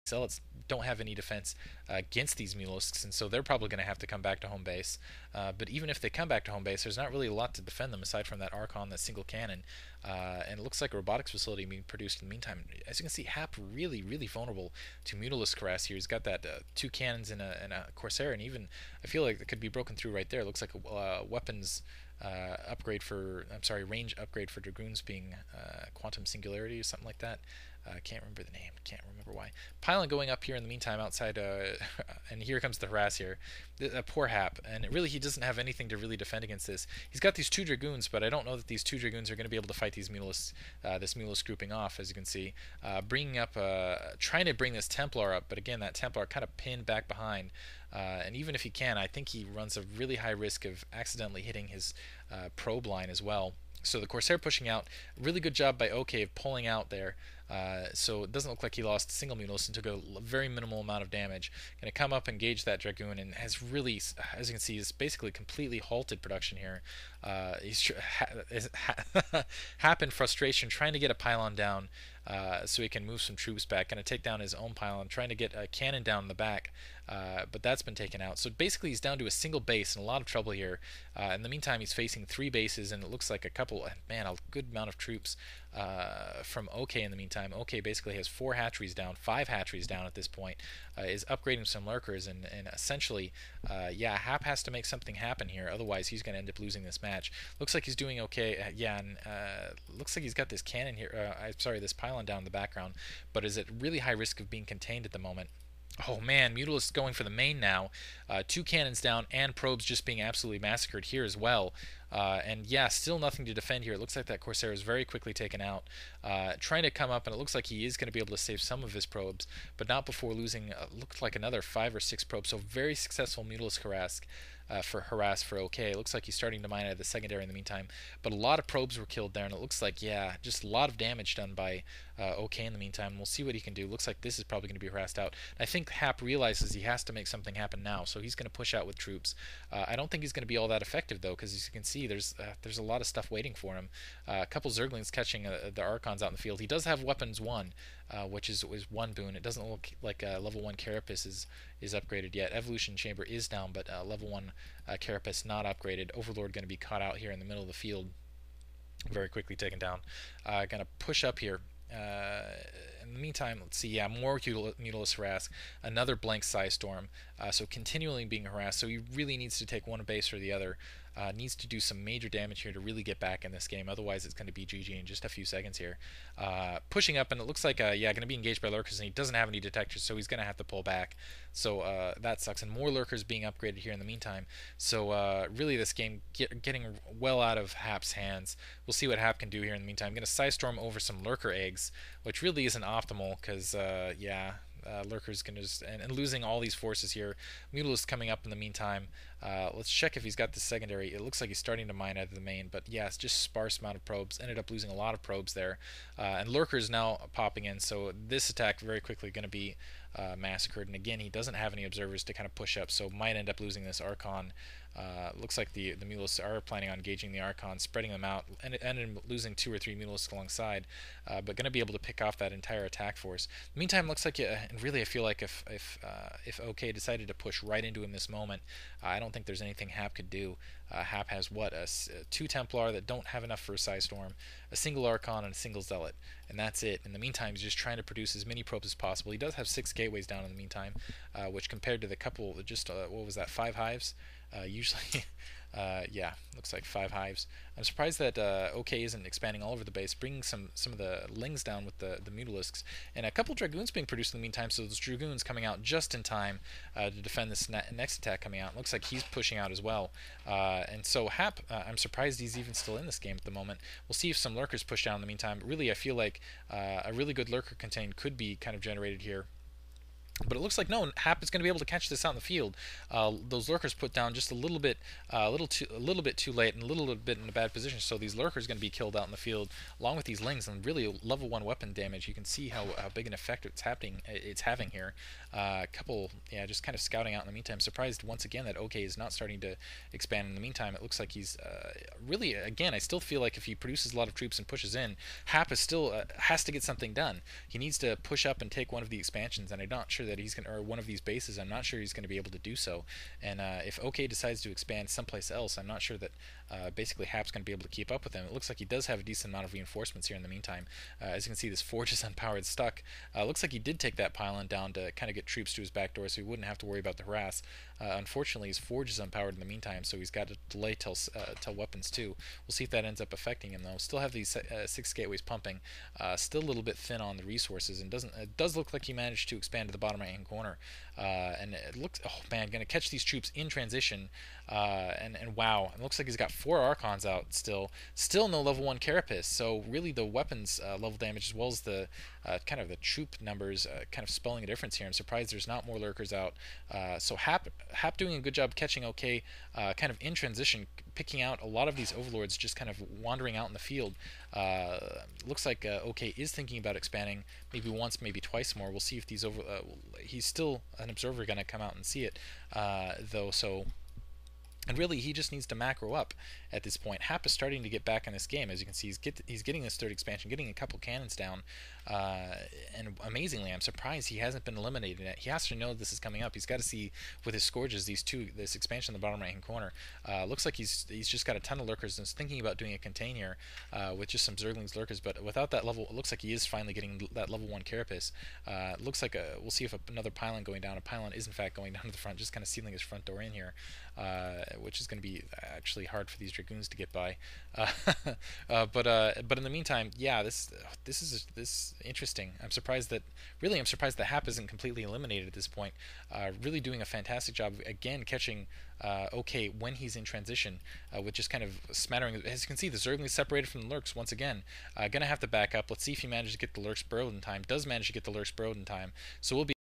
Zealots don't have any defense against these Mulisks, and so they're probably going to have to come back to home base. But even if they come back to home base, there's not really a lot to defend them aside from that Archon, that single cannon. And it looks like a robotics facility being produced in the meantime. As you can see, Hap really, really vulnerable to Mutalisk harass here. He's got that 2 cannons and a Corsair, and even I feel like it could be broken through right there. It looks like a weapons upgrade for, I'm sorry, range upgrade for Dragoons being Quantum Singularity or something like that. Can't remember the name. Can't remember why. Pylon going up here in the meantime outside, and here comes the harass here. Poor Hap, and really he doesn't have anything to really defend against this. He's got these 2 Dragoons, but I don't know that these 2 Dragoons are going to be able to fight these Mutalisks, this Mutalisk grouping off, as you can see. Bringing up, trying to bring this Templar up, but again, that Templar kind of pinned back behind. And even if he can, I think he runs a really high risk of accidentally hitting his probe line as well. So the Corsair pushing out, really good job by OK of pulling out there. So it doesn't look like he lost a single Mutalisk and took a very minimal amount of damage. Going to come up, engage that Dragoon, and has really, as you can see, is basically completely halted production here. He's Hap in frustration, trying to get a pylon down so he can move some troops back. Going to take down his own pylon, trying to get a cannon down in the back, but that's been taken out. So basically he's down to a single base and a lot of trouble here. In the meantime, he's facing 3 bases, and it looks like a good amount of troops from OK in the meantime. OK basically has 4 hatcheries down, 5 hatcheries down at this point, is upgrading some lurkers, and essentially, Hap has to make something happen here, otherwise he's going to end up losing this match. Looks like he's doing okay, and looks like he's got this cannon here, this pylon down in the background, but is at really high risk of being contained at the moment. Oh man, Mutalisk going for the main now. 2 cannons down and probes just being absolutely massacred here as well. And yeah, still nothing to defend here. It looks like that Corsair is very quickly taken out. Trying to come up, and it looks like he is going to be able to save some of his probes, but not before losing, looked like another 5 or 6 probes. So very successful Mutalisk harass for OK. It looks like he's starting to mine out of the secondary in the meantime, but a lot of probes were killed there, and it looks like, just a lot of damage done by OK in the meantime. We'll see what he can do. Looks like this is probably going to be harassed out. I think Hap realizes he has to make something happen now, so he's going to push out with troops. I don't think he's going to be all that effective though, because as you can see, there's a lot of stuff waiting for him. A couple Zerglings catching the Archons out in the field. He does have weapons 1, which is 1 boon. It doesn't look like level 1 Carapace is upgraded yet. Evolution Chamber is down, but level 1 Carapace not upgraded. Overlord going to be caught out here in the middle of the field, very quickly taken down. Going to push up here. In the meantime, let's see, more Mutalisk harass, another blank Psy Storm, so continually being harassed, so he really needs to take one base or the other, needs to do some major damage here to really get back in this game, otherwise it's going to be GG in just a few seconds here. Pushing up, and it looks like, going to be engaged by lurkers, and he doesn't have any detectors, so he's going to have to pull back, so that sucks, and more lurkers being upgraded here in the meantime, so really this game getting well out of Hap's hands. We'll see what Hap can do here in the meantime. I'm going to Psy Storm over some lurker eggs, which really isn't optimal, because, lurkers can just, and losing all these forces here. Mutalisk coming up in the meantime. Let's check if he's got the secondary. It looks like he's starting to mine out of the main, but yeah, it's just sparse amount of probes. Ended up losing a lot of probes there, and lurkers now popping in, so this attack very quickly going to be massacred. And again, he doesn't have any observers to kind of push up, so might end up losing this Archon. Looks like the Mutalisks are planning on engaging the Archon, spreading them out, and ended up losing 2 or 3 Mutalisks alongside, but going to be able to pick off that entire attack force. In the meantime, looks like, and really I feel like if OK decided to push right into him this moment, I don't think there's anything Hap could do. Hap has, 2 Templar that don't have enough for a Psy Storm, a single Archon, and a single Zealot, and that's it. In the meantime, he's just trying to produce as many probes as possible. He does have 6 gateways down in the meantime, which compared to the couple, just, 5 hives? Usually, looks like 5 hives. I'm surprised that OK isn't expanding all over the base, bringing some of the Lings down with the Mutalisks, and a couple Dragoons being produced in the meantime, so those Dragoons coming out just in time to defend this next attack coming out. Looks like he's pushing out as well. And so Hap, I'm surprised he's even still in this game at the moment. We'll see if some lurkers push down in the meantime. Really, I feel like a really good lurker contain could be kind of generated here. But it looks like no, Hap is going to be able to catch this out in the field. Those lurkers put down just a little bit, a little bit too late, and a little bit in a bad position. So these lurkers are going to be killed out in the field, along with these lings, and really level 1 weapon damage. You can see how big an effect it's having here. Couple, yeah, just kind of scouting out in the meantime. Surprised once again that OK is not starting to expand in the meantime. It looks like he's really, again, I still feel like if he produces a lot of troops and pushes in, Hap is still has to get something done. He needs to push up and take one of the expansions, and I'm not sure that he's going to, or one of these bases, I'm not sure he's going to be able to do so. And if OK decides to expand someplace else, I'm not sure that basically Hap's going to be able to keep up with him. It looks like he does have a decent amount of reinforcements here in the meantime. As you can see, this forge is unpowered, stuck. Looks like he did take that pylon down to kind of get troops to his back door, so he wouldn't have to worry about the harass. Unfortunately, his forge is unpowered in the meantime, so he's got to delay till weapons too. We'll see if that ends up affecting him though. Still have these 6 gateways pumping. Still a little bit thin on the resources, and it does look like he managed to expand to the bottom right hand corner. And it looks, oh man, going to catch these troops in transition. And wow, it looks like he's got 4 Archons out still. Still no level 1 Carapace, so really the weapons level damage as well as the kind of the troop numbers kind of spelling a difference here. I'm surprised there's not more lurkers out. So Hap doing a good job catching OK, kind of in transition, picking out a lot of these overlords just kind of wandering out in the field. Looks like OK is thinking about expanding maybe once, maybe twice more. We'll see if these he's still an observer going to come out and see it though, so. And really, he just needs to macro up at this point. Hap is starting to get back in this game. As you can see, he's getting this 3rd expansion, getting a couple cannons down. And amazingly, I'm surprised he hasn't been eliminated yet. He has to know this is coming up. He's got to see with his scourges this expansion in the bottom right-hand corner. Looks like he's just got a ton of lurkers and is thinking about doing a contain here with just some Zerglings lurkers. But without that level, it looks like he is finally getting that level 1 Carapace. Looks like we'll see if another pylon going down. A pylon is in fact going down to the front, just kind of sealing his front door in here. Which is going to be actually hard for these dragoons to get by. But in the meantime, yeah, this is interesting. I'm surprised that Hap isn't completely eliminated at this point. Really doing a fantastic job again catching OK when he's in transition with just kind of smattering. As you can see, the Zerglings separated from the lurks once again. Gonna have to back up. Let's see if he manages to get the lurks burrowed in time. Does manage to get the lurks burrowed in time. So we'll be